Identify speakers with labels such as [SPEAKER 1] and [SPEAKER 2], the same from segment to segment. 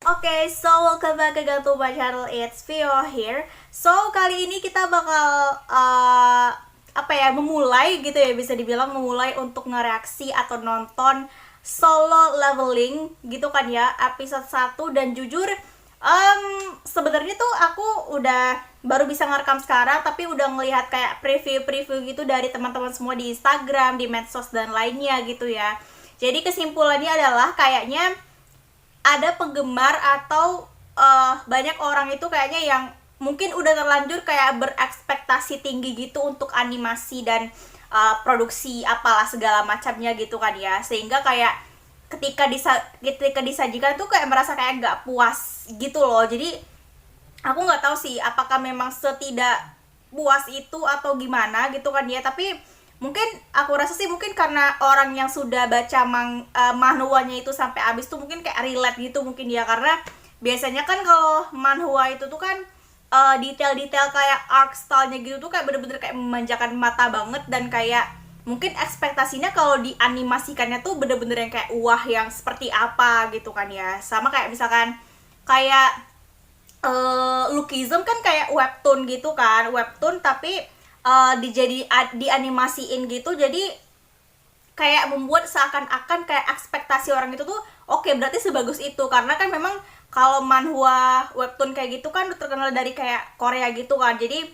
[SPEAKER 1] Oke, so welcome back again to my channel. It's Vio here. So kali ini kita bakal memulai gitu ya, bisa dibilang memulai untuk ngereaksi atau nonton Solo Leveling gitu kan ya, episode 1. Dan jujur sebenarnya tuh aku udah baru bisa ngerekam sekarang, tapi udah ngelihat kayak preview-preview gitu dari teman-teman semua di Instagram, di medsos dan lainnya gitu ya. Jadi kesimpulannya adalah kayaknya ada penggemar atau banyak orang itu kayaknya yang mungkin udah terlanjur kayak berekspektasi tinggi gitu untuk animasi dan produksi apalah segala macamnya gitu kan ya, sehingga kayak ketika disajikan tuh kayak merasa kayak nggak puas gitu loh. Jadi aku nggak tahu sih apakah memang setidak puas itu atau gimana gitu kan ya, tapi mungkin aku rasa sih mungkin karena orang yang sudah baca manhwanya itu sampai habis tuh mungkin kayak relate gitu mungkin ya, karena biasanya kan kalau manhwa itu tuh kan detail-detail kayak art style-nya gitu tuh kayak bener-bener kayak memanjakan mata banget, dan kayak mungkin ekspektasinya kalau dianimasikannya tuh bener-bener yang kayak wah yang seperti apa gitu kan ya. Sama kayak misalkan kayak Lookism kan kayak webtoon gitu kan, webtoon tapi dianimasiin gitu, jadi kayak membuat seakan-akan kayak ekspektasi orang itu tuh oke, berarti sebagus itu, karena kan memang kalau manhwa webtoon kayak gitu kan terkenal dari kayak Korea gitu kan. Jadi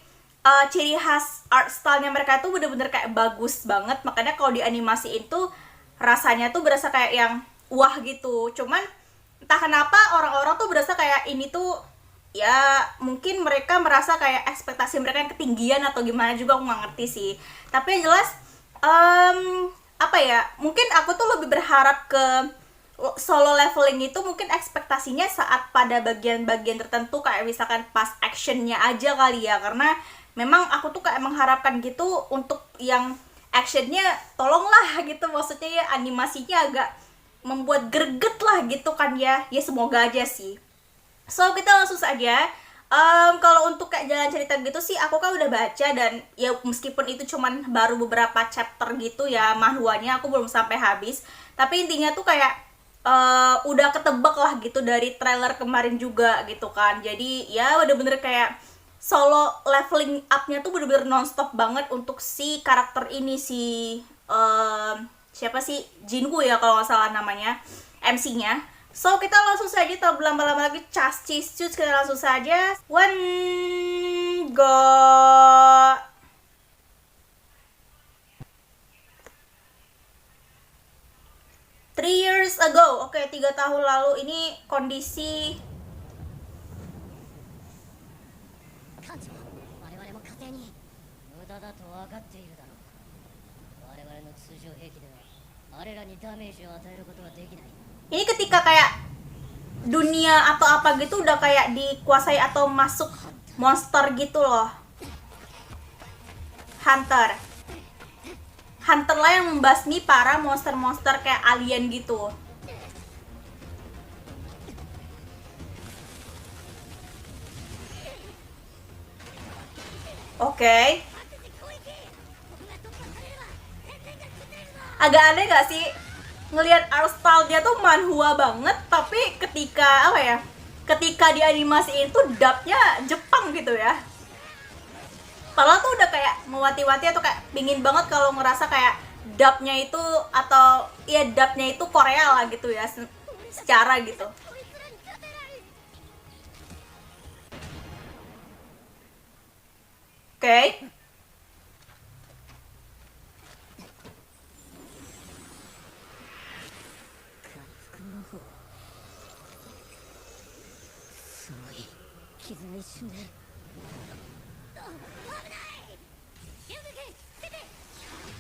[SPEAKER 1] ciri khas art style-nya mereka tuh bener-bener kayak bagus banget, makanya kalau dianimasiin tuh rasanya tuh berasa kayak yang wah gitu. Cuman entah kenapa orang-orang tuh berasa kayak ini tuh ya mungkin mereka merasa kayak ekspektasi mereka yang ketinggian atau gimana, juga aku nggak ngerti sih. Tapi yang jelas mungkin aku tuh lebih berharap ke Solo Leveling itu mungkin ekspektasinya saat pada bagian-bagian tertentu, kayak misalkan pas actionnya aja kali ya, karena memang aku tuh kayak mengharapkan gitu untuk yang actionnya tolonglah gitu, maksudnya ya animasinya agak membuat greget lah gitu kan ya. Ya semoga aja sih. So kita langsung saja. Kalau untuk kayak jalan cerita gitu sih aku kan udah baca, dan ya meskipun itu cuman baru beberapa chapter gitu ya manhwanya, aku belum sampai habis, tapi intinya tuh kayak udah ketebak lah gitu dari trailer kemarin juga gitu kan. Jadi ya bener-bener kayak Solo Leveling up-nya tuh bener-bener nonstop banget untuk si karakter ini, si siapa sih, Jinwoo ya kalau nggak salah namanya, MC-nya. So kita langsung saja, tak berlama-lama lagi, cas cis cus, kita langsung saja one go. 3 years ago, oke, 3 tahun lalu. Ini kondisi
[SPEAKER 2] 艦長、我々も火星に無駄だと分かっているだろう。我々の通常兵器ではあれらにダメージを与えることはできない。
[SPEAKER 1] ini ketika kayak dunia atau apa gitu udah kayak dikuasai atau masuk monster gitu loh. Hunter lah yang membasmi para monster-monster kayak alien gitu. Oke. Agak aneh gak sih ngelihat art style dia tuh manhwa banget, tapi ketika ketika dianimasiin tuh dubnya Jepang gitu ya. Padahal tuh udah kayak mewati-wati atau kayak pingin banget kalau ngerasa kayak dubnya itu atau ya dubnya itu Korea lah gitu ya, secara gitu. Oke.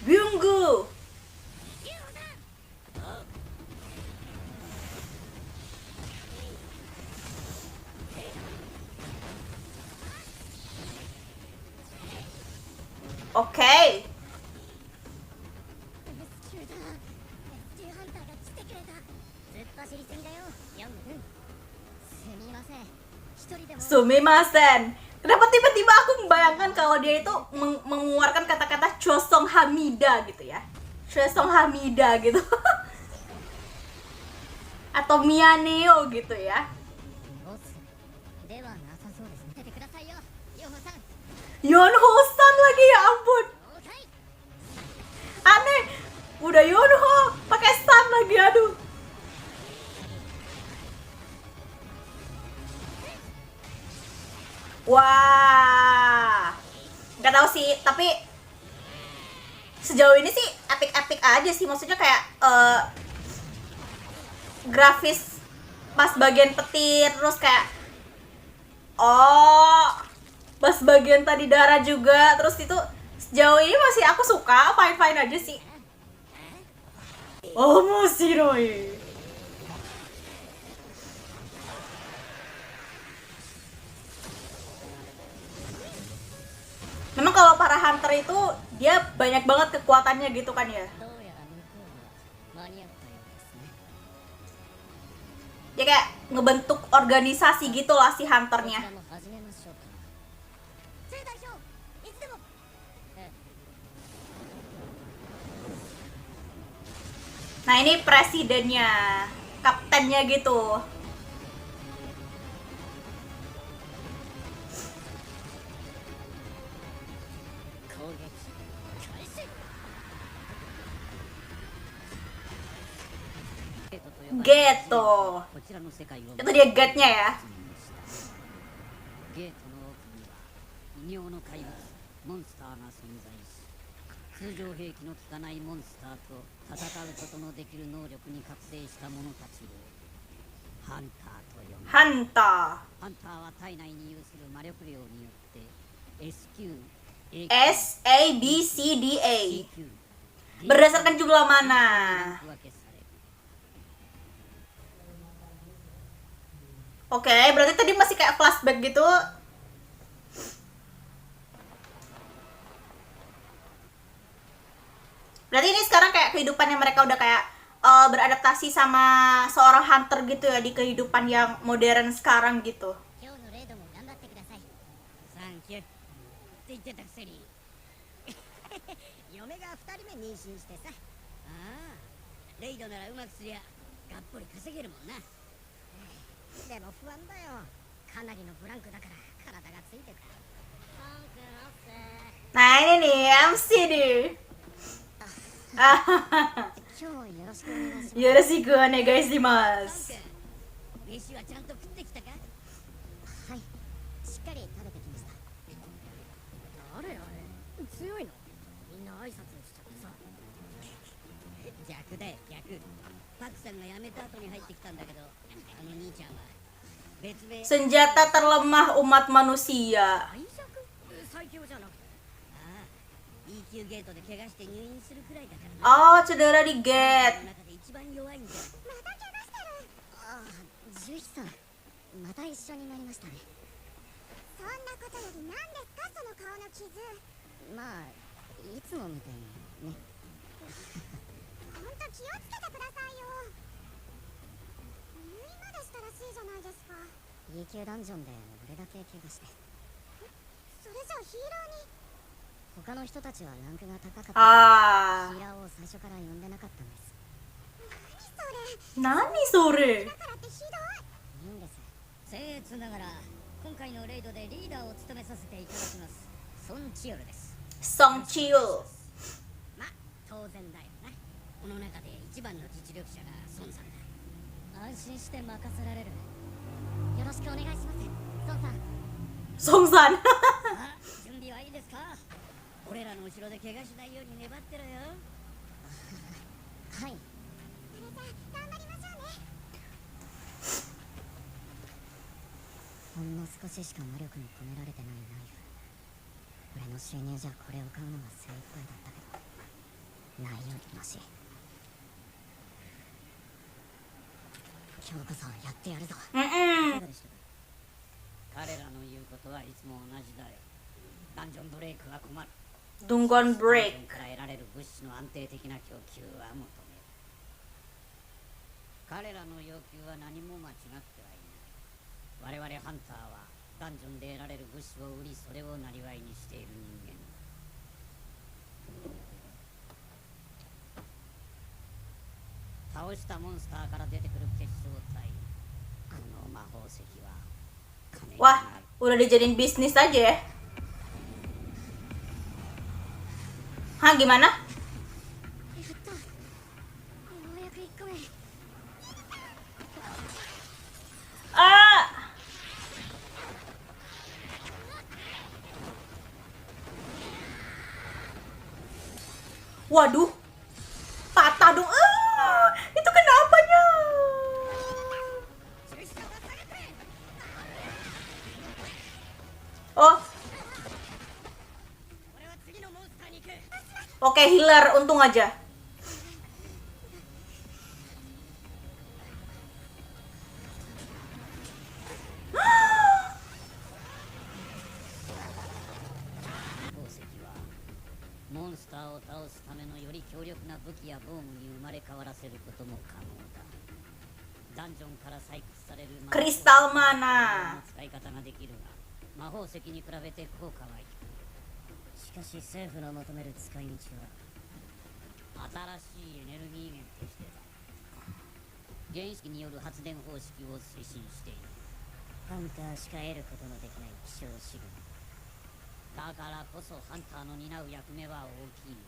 [SPEAKER 1] Byunggu. Oke. Sumimasen. Kenapa tiba-tiba aku membayangkan kalau dia itu mengeluarkan kata-kata Chosong Hamida gitu ya. Chosong Hamida gitu. Atau Mianeo gitu ya.
[SPEAKER 2] ボスではなさそうですね。出てくださいよ、ヨホさん。
[SPEAKER 1] Yonho-san lagi, ya ampun.
[SPEAKER 2] 了解。
[SPEAKER 1] Aneh. Udah Yonho pakai stun lagi, aduh. Wah. Gak tahu sih, tapi sejauh ini sih epic-epic aja sih. Maksudnya kayak grafis pas bagian petir, terus kayak pas bagian tadi darah juga, terus itu sejauh ini masih aku suka, fine-fine aja sih. Omoshiroi. Memang kalau para hunter itu dia banyak banget kekuatannya gitu kan ya.
[SPEAKER 2] どうやら向こうには間に合ったようですね。
[SPEAKER 1] Dia kayak ngebentuk organisasi gitu lah si
[SPEAKER 2] こちら
[SPEAKER 1] hunternya.
[SPEAKER 2] も始めましょうか。正代表、いつでも。ええ。
[SPEAKER 1] Nah ini presidennya, kaptennya gitu. Geto.
[SPEAKER 2] こちらの世界を
[SPEAKER 1] Itu dia get-nya ya.
[SPEAKER 2] ゲートの奥には異形の怪物モンスターが存在し、通常兵器の効かないモンスターと戦うことのできる能力に覚醒した者たちをハンターと呼ぶ。
[SPEAKER 1] Hunter.
[SPEAKER 2] ハンターは体内に有する魔力量によって SQ、S
[SPEAKER 1] A B C D A.
[SPEAKER 2] CQ
[SPEAKER 1] Berdasarkan jumlah mana.
[SPEAKER 2] 分けされる。
[SPEAKER 1] Oke, berarti tadi masih kayak flashback gitu. Berarti ini sekarang kayak kehidupannya mereka udah kayak beradaptasi sama seorang hunter gitu ya di kehidupan yang modern sekarang gitu.
[SPEAKER 2] 今日のレイドも頑張ってください。サンキューって言ってたくせに嫁が2人目妊娠してさ。ああ、レイドならうまくすりゃがっぽり稼げるもんな。でも不安だよ。かなりのブランクだから体がついてくる。サンクラッセ。
[SPEAKER 1] Nah ini nih MC nih.
[SPEAKER 2] 今日よろしくお願いします。
[SPEAKER 1] Yoroshiku onegaishimasu.
[SPEAKER 2] 飯はちゃんと食ってきたか？はい、しっかり食べてきました。誰あれ？強いの？みんな挨拶しちゃってさ。逆だよ逆。パクさんが辞めた後に入ってきたんだけど、あの兄ちゃんは別名。
[SPEAKER 1] Senjata terlemah umat manusia.
[SPEAKER 2] 最弱？最強じゃなくて。ああ、E 級ゲートで怪我して入院するくらいだからな。
[SPEAKER 1] Oh, cedera di get.
[SPEAKER 2] 中で一番弱いんだよ。また怪我してる。ああ、獣医さん、また一緒になりましたね。そんなことより何ですかその顔の傷。まあ、いつもみたいにね。ほんと気をつけてくださいよ。入院までしたらしいじゃないですか。E 級ダンジョンで俺だけ怪我して。それじゃあヒーラーに。他の人たちはランクが高かったから
[SPEAKER 1] Ah.
[SPEAKER 2] ヒーラーを最初から呼んでなかったんです。
[SPEAKER 1] Nani sore?
[SPEAKER 2] だからってひどい。いいんです。僭越ながら今回のレイドでリーダーを務めさせていただきます。ソンチヨルです。
[SPEAKER 1] Song Chiul.
[SPEAKER 2] まあ当然だよな。この中で一番の実力者がソンさんだ。安心して任せられる。よろしくお願いします。ソンさん。
[SPEAKER 1] Songsan.
[SPEAKER 2] あ、準備はいいですか？俺らの後ろで怪我しないように粘ってろよ。はい。頑張りましょうね。ほんの少ししか魔力に込められてないナイフ。俺の収入じゃこれを買うのが精一杯だったけど、ないよりマシ。今日こそやってやるぞ。
[SPEAKER 1] Mm-mm.
[SPEAKER 2] 彼らの言うことはいつも同じだよ。ダンジョンブレイクは困る。
[SPEAKER 1] Dungon
[SPEAKER 2] ダンジョン
[SPEAKER 1] break.
[SPEAKER 2] から得られる物資の安定的な供給は求める。彼らの要求は何も間違ってはいない。我々ハンターはダンジョンで得られる物資を売り、それを生業にしている人間だ。倒したモンスターから出てくる結晶体、あの魔法石は
[SPEAKER 1] Udah dijadiin bisnis aja ya. Hah, gimana?
[SPEAKER 2] やったようやく1個目
[SPEAKER 1] Ah. Waduh. Patah dong. Itu kenapanya? Oh. Oke, healer, untung aja.
[SPEAKER 3] 宝石はモンスターを倒すためのより強力な武器や防具に生まれ変わらせることも可能だ。ダンジョンから採掘される魔法
[SPEAKER 1] Kristal mana?
[SPEAKER 3] の使い方ができるが、魔法石に比べて効果は低い。しかし政府の求める使い道は新しいエネルギー源としてだ。原子による発電方式を推進している。ハンターしか得ることのできない希少資源だからこそハンターの担う役目は大きい。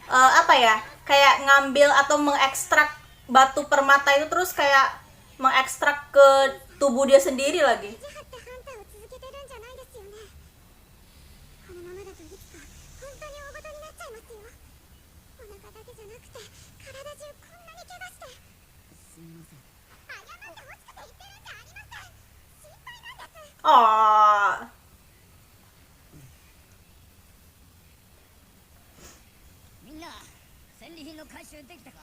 [SPEAKER 1] Apa ya? Kayak ngambil atau mengekstrak batu permata itu terus kayak mengekstrak ke tubuh dia sendiri lagi.
[SPEAKER 2] 意地張ってハンターを続けてるんじゃないですよねこのままだといつか本当に大事になっちゃいますよお腹だけじゃなくて体中こんなに怪我してすみません謝ってほしくて言ってるんじゃありません心配なんです
[SPEAKER 1] Oh.
[SPEAKER 3] みんな戦利品の回収できたか。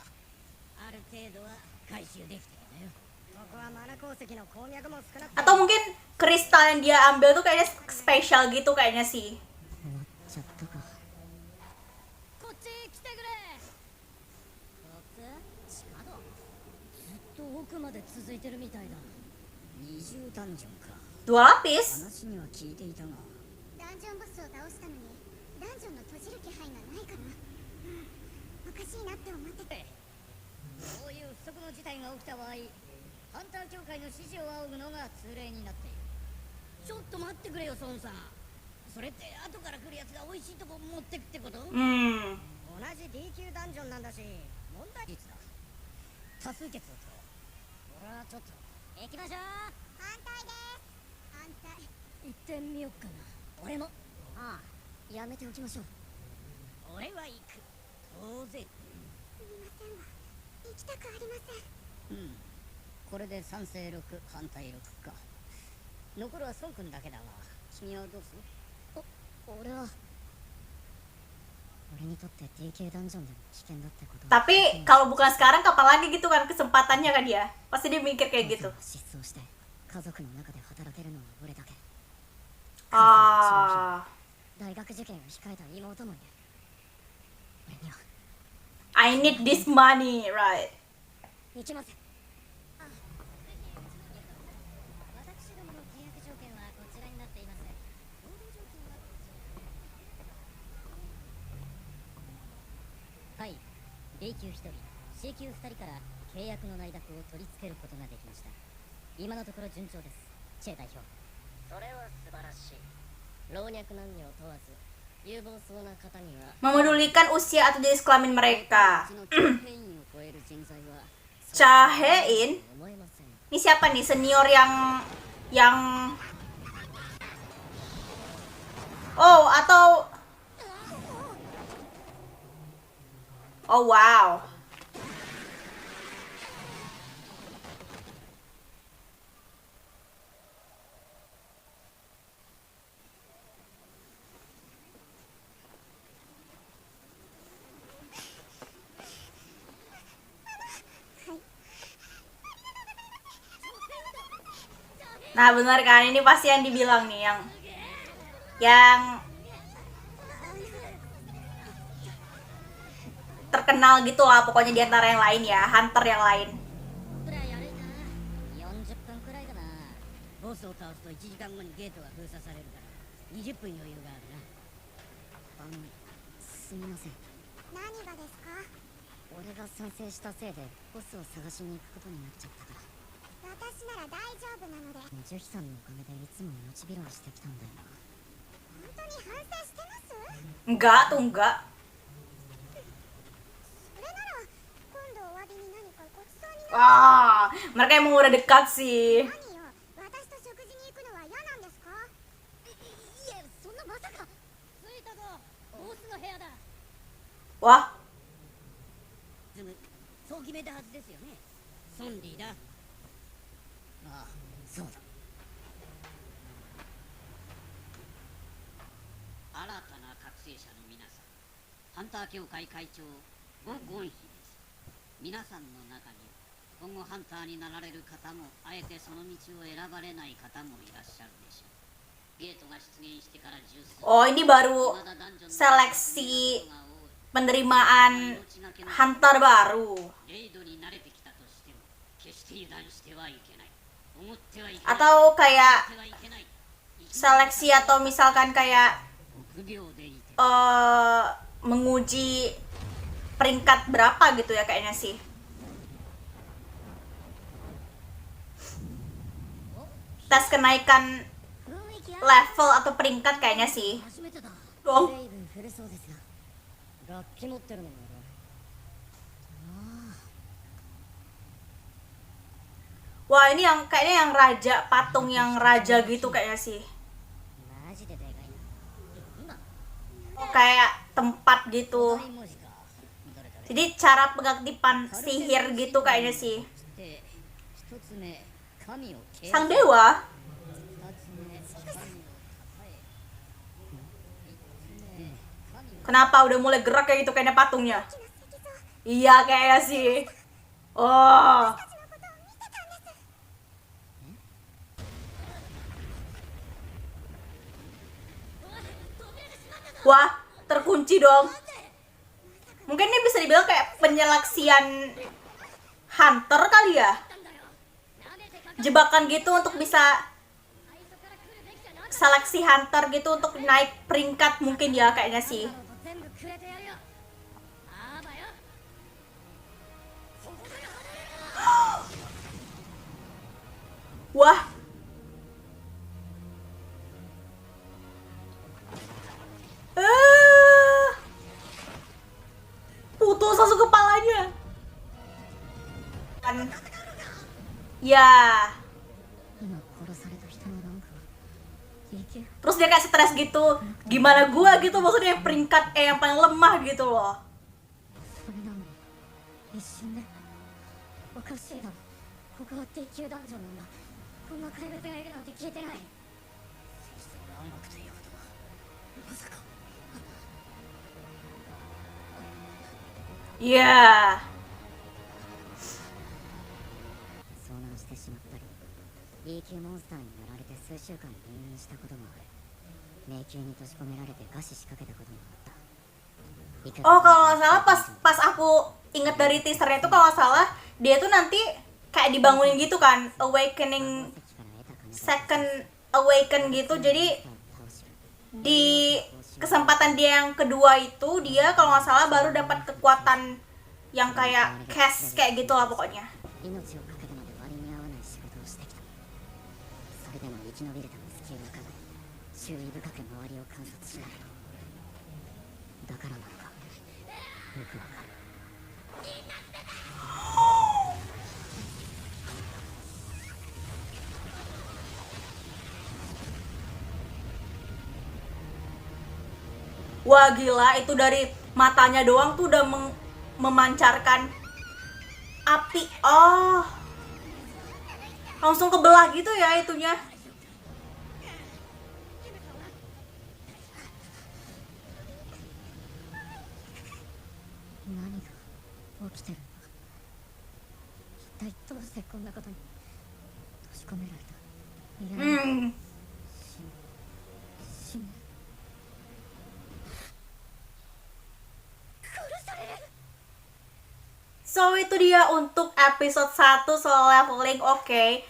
[SPEAKER 3] ある程度は回収できたよね。ここはマナ鉱石の鉱脈も少なくて
[SPEAKER 1] Atau mungkin kristal yang dia ambil tuh kayaknya spesial gitu kayaknya sih.
[SPEAKER 2] 終わっちゃったか
[SPEAKER 3] こっち来てくれ。こっち地下道ずっと奥まで続いてるみたいだ。二重ダンジョンか。
[SPEAKER 1] Dua lapis.
[SPEAKER 3] 話には聞いていたが、
[SPEAKER 2] ダンジョンボスを倒したのにダンジョンの閉じる気配がないかなおかしいなって思ってて
[SPEAKER 3] そういう不測の事態が起きた場合、ハンター協会の指示を仰ぐのが通例になっている。ちょっと待ってくれよ孫さん。それって後から来るやつが美味しいとこ持ってくってこと？
[SPEAKER 1] Hmm.
[SPEAKER 3] 同じ D 級ダンジョンなんだし問題率だ。多数決を取ろう。俺はちょっと行きましょう。
[SPEAKER 2] 反対です反対
[SPEAKER 3] 行ってみよっかな。俺も。
[SPEAKER 2] ああやめておきましょう
[SPEAKER 3] 俺は行く。当然。
[SPEAKER 2] すみませんわ行きたくありません
[SPEAKER 3] うん。これで賛成6反対6か。残るは孫君だけだが、君はどうする？
[SPEAKER 2] 俺は俺にとって DK ダンジョンでも危険だってこと
[SPEAKER 1] Tapi kalau bukan sekarang kapan lagi gitu kan kesempatannya kan dia. Pasti dia mikir kayak gitu.
[SPEAKER 2] 失踪して家族の中で働けるのは俺だけ
[SPEAKER 1] Ah.
[SPEAKER 2] 大学受験を控えた妹もいる俺には
[SPEAKER 1] I need this money, right?
[SPEAKER 2] 行きません
[SPEAKER 3] 私どもの契約条件はこちらになっています。労働条件はこちら。はい、B 級1人 C 級2人から契約の内諾を取り付けることができました。今のところ順調です、チェ代表。それは素晴らしい。老若男女問わず有望そうな方には
[SPEAKER 1] Memedulikan usia atau jenis kelamin mereka.
[SPEAKER 3] うちの長編員を超える人材は
[SPEAKER 1] Cahein?
[SPEAKER 3] 思えません。
[SPEAKER 1] Ini siapa nih senior yang Oh, atau Oh, wow. Nah, benar kan? Ini pasti yang dibilang nih yang terkenal gitu lah pokoknya di antara yang lain ya, hunter yang lain.
[SPEAKER 3] くらい歩いたな。40分くらいかな。ボスを倒すと1時間後にゲートが封鎖されるから20分余裕があるな。
[SPEAKER 2] すみません何がですか俺が賛成したせいでボスを探しに行くことになっちゃったから私なら大丈夫なので。樹妃さんのおかげでいつも命拾いしてきたんだよな。本当に反省してます？
[SPEAKER 1] Enggak tuh, enggak.
[SPEAKER 2] それなら今度お詫びに何かごちそうになる。
[SPEAKER 1] Wah, mereka emang udah dekat sih.
[SPEAKER 2] 何よ、私と食事に行くのは嫌なんですか？いえ、そんなまさか。
[SPEAKER 3] 着いたぞ。ボスの部屋だ。
[SPEAKER 1] Wah,
[SPEAKER 3] ズム、そう決めたはずですよね。ソンリーだ。ああ、そうだ。新たな覚醒者の皆さん、ハンター協会会長ゴ・ゴンヒです。皆さんの中に今後ハンターになられる方も、あえてその道を選ばれない方もいらっしゃるでしょう。ゲートが出現してから十数
[SPEAKER 1] oh ini baru seleksi penerimaan hunter baru.
[SPEAKER 3] レイドに慣れてきたとしても決して油断してはいけない。思ってはいけない。
[SPEAKER 1] Atau kayak
[SPEAKER 3] 思ってはいけない。
[SPEAKER 1] seleksi atau misalkan kayak
[SPEAKER 3] 臆病でいて
[SPEAKER 1] menguji peringkat berapa gitu ya kayaknya sih. Tes kenaikan
[SPEAKER 2] 雰囲気ある。
[SPEAKER 1] level atau peringkat kayaknya sih.
[SPEAKER 3] 初めてだ。
[SPEAKER 1] Dong.
[SPEAKER 3] 随分古そうですが、楽器持ってるのもいる。
[SPEAKER 1] Wah, ini yang kayaknya yang raja, patung yang raja gitu kayaknya sih.
[SPEAKER 3] マジででかいな。
[SPEAKER 1] Kayak tempat gitu.
[SPEAKER 3] 大文字か。どれどれ。
[SPEAKER 1] Jadi cara pengaktifan sihir gitu kayaknya sih.
[SPEAKER 3] で、一つ目、神を敬
[SPEAKER 1] Sang
[SPEAKER 3] 愛。
[SPEAKER 1] dewa.
[SPEAKER 3] 二つ目、神を称え。三つ目、神を
[SPEAKER 1] Kenapa udah mulai gerak kayak gitu kayaknya patungnya? Iya kayaknya sih. Oh. Wah, terkunci dong. Mungkin ini bisa dibilang kayak penyeleksian hunter kali ya. Jebakan gitu untuk bisa seleksi hunter gitu untuk naik peringkat mungkin ya kayaknya sih.
[SPEAKER 3] 全部くれてやるよ。あーばよ。
[SPEAKER 1] Wah. Putus langsung kepalanya. Kan. Ya.
[SPEAKER 2] 今殺された人のランクはDQ。
[SPEAKER 1] Terus dia kayak stres gitu. Gimana gua gitu maksudnya yang peringkat yang paling lemah gitu loh.
[SPEAKER 2] それなのに一瞬で。おかしいだろ。ここはDQダンジョンなんだ。こんな怪物がいるなんて聞いてない。
[SPEAKER 3] 暗黙ということは、まさか。
[SPEAKER 1] Ya.
[SPEAKER 2] 遭難してしまったり E 級モンスターにやられて数週間入院したこともある。迷宮に閉じ込められて餓死しかけたこともあった。
[SPEAKER 1] Oh kalau nggak salah pas aku inget dari teasernya itu kalau nggak salah dia tuh nanti kayak dibangunin gitu kan, awakening, second awaken gitu. Jadi di kesempatan dia yang kedua itu dia kalau nggak salah baru dapat kekuatan yang kayak cash kayak gitu lah pokoknya.
[SPEAKER 2] 命をかけてまで割に合わない仕事をしてきた。それでも生き延びるため隙を伺い注意深く周りを観察しない。だからなのかよくわかる。 Wah gila, itu dari matanya doang tuh udah memancarkan api. Oh, langsung kebelah gitu ya itunya. 何が起きてるんだ。一体どうしてこんなことに閉じ込められた。いや、
[SPEAKER 1] Hmm.
[SPEAKER 2] 死ぬ。
[SPEAKER 1] So itu dia untuk episode 1 soal leveling. Oke.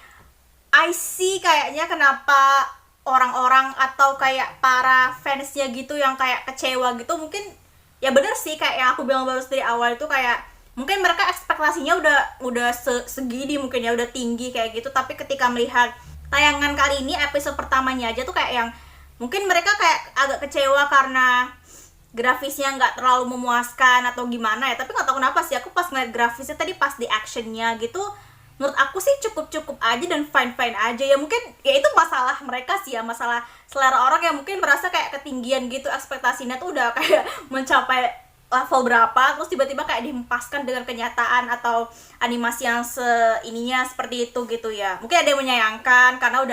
[SPEAKER 1] I see kayaknya kenapa orang-orang atau kayak para fansnya gitu yang kayak kecewa gitu. Mungkin ya bener sih kayak yang aku bilang baru dari awal itu kayak mungkin mereka ekspektasinya udah segini mungkin ya, udah tinggi kayak gitu, tapi ketika melihat tayangan kali ini episode pertamanya aja tuh kayak yang mungkin mereka kayak agak kecewa karena grafisnya nggak terlalu memuaskan atau gimana ya. Tapi nggak tahu kenapa sih, aku pas ngeliat grafisnya tadi pas di actionnya gitu, menurut aku sih cukup aja dan fine aja ya. Mungkin ya itu masalah mereka sih ya, masalah selera orang yang mungkin merasa kayak ketinggian gitu, ekspektasinya tuh udah kayak mencapai level berapa, terus tiba-tiba kayak dihempaskan dengan kenyataan atau animasi yang ininya seperti itu gitu ya. Mungkin ada yang menyayangkan karena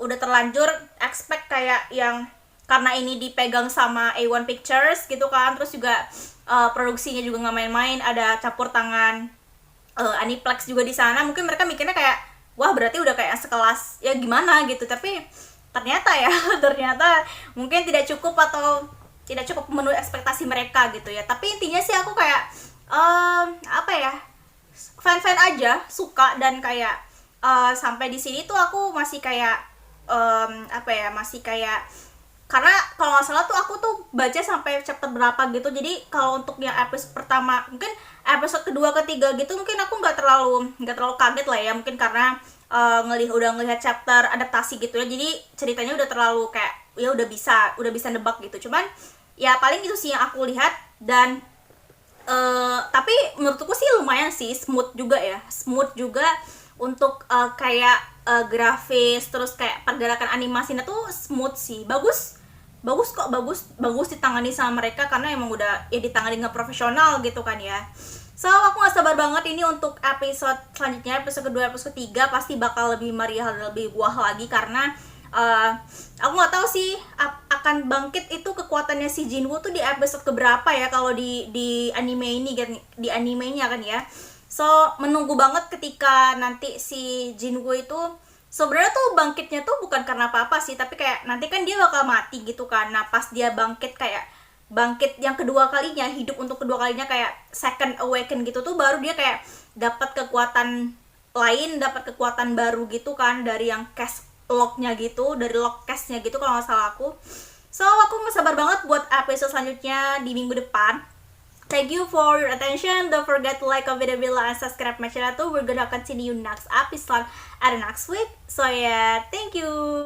[SPEAKER 1] udah terlanjur expect kayak yang, karena ini dipegang sama A1 Pictures gitu kan, terus juga produksinya juga nggak main-main, ada campur tangan Aniplex juga di sana. Mungkin mereka mikirnya kayak wah berarti udah kayak sekelas ya gimana gitu, tapi ternyata mungkin tidak cukup atau tidak cukup memenuhi ekspektasi mereka gitu ya. Tapi intinya sih aku kayak apa ya, fan aja, suka, dan kayak sampai di sini tuh aku masih kayak apa ya, masih kayak, karena kalau nggak salah tuh aku tuh baca sampai chapter berapa gitu. Jadi kalau untuk yang episode pertama, mungkin episode kedua ketiga gitu mungkin aku nggak terlalu kaget lah ya, mungkin karena udah ngelihat chapter adaptasi gitu ya, jadi ceritanya udah terlalu kayak ya udah bisa nebak gitu. Cuman ya paling itu sih yang aku lihat, dan tapi menurutku sih lumayan sih, smooth juga untuk kayak grafis, terus kayak pergerakan animasinya tuh smooth sih, bagus ditangani sama mereka, karena emang udah ya ditangani nggak profesional gitu kan ya. So aku nggak sabar banget ini untuk episode selanjutnya, episode kedua, episode ketiga pasti bakal lebih meriah dan lebih wah lagi, karena aku nggak tahu sih akan bangkit itu kekuatannya si Jinwoo tuh di episode keberapa ya kalau di anime ini kan, di animenya kan ya. So menunggu banget ketika nanti si Jinwoo itu sebenarnya tuh bangkitnya tuh bukan karena apa-apa sih, tapi kayak nanti kan dia bakal mati gitu kan. Nah pas dia bangkit, kayak bangkit yang kedua kalinya, hidup untuk kedua kalinya, kayak second awaken gitu tuh, baru dia kayak dapat kekuatan lain, dapat kekuatan baru gitu kan, dari yang cast lock-nya gitu, dari lock cast-nya gitu kalau nggak salah aku. So aku nggak sabar banget buat episode selanjutnya di minggu depan. Thank you for your attention. Don't forget to like, comment, and subscribe my channel too. We're gonna continue next episode at the next week. So yeah, thank you.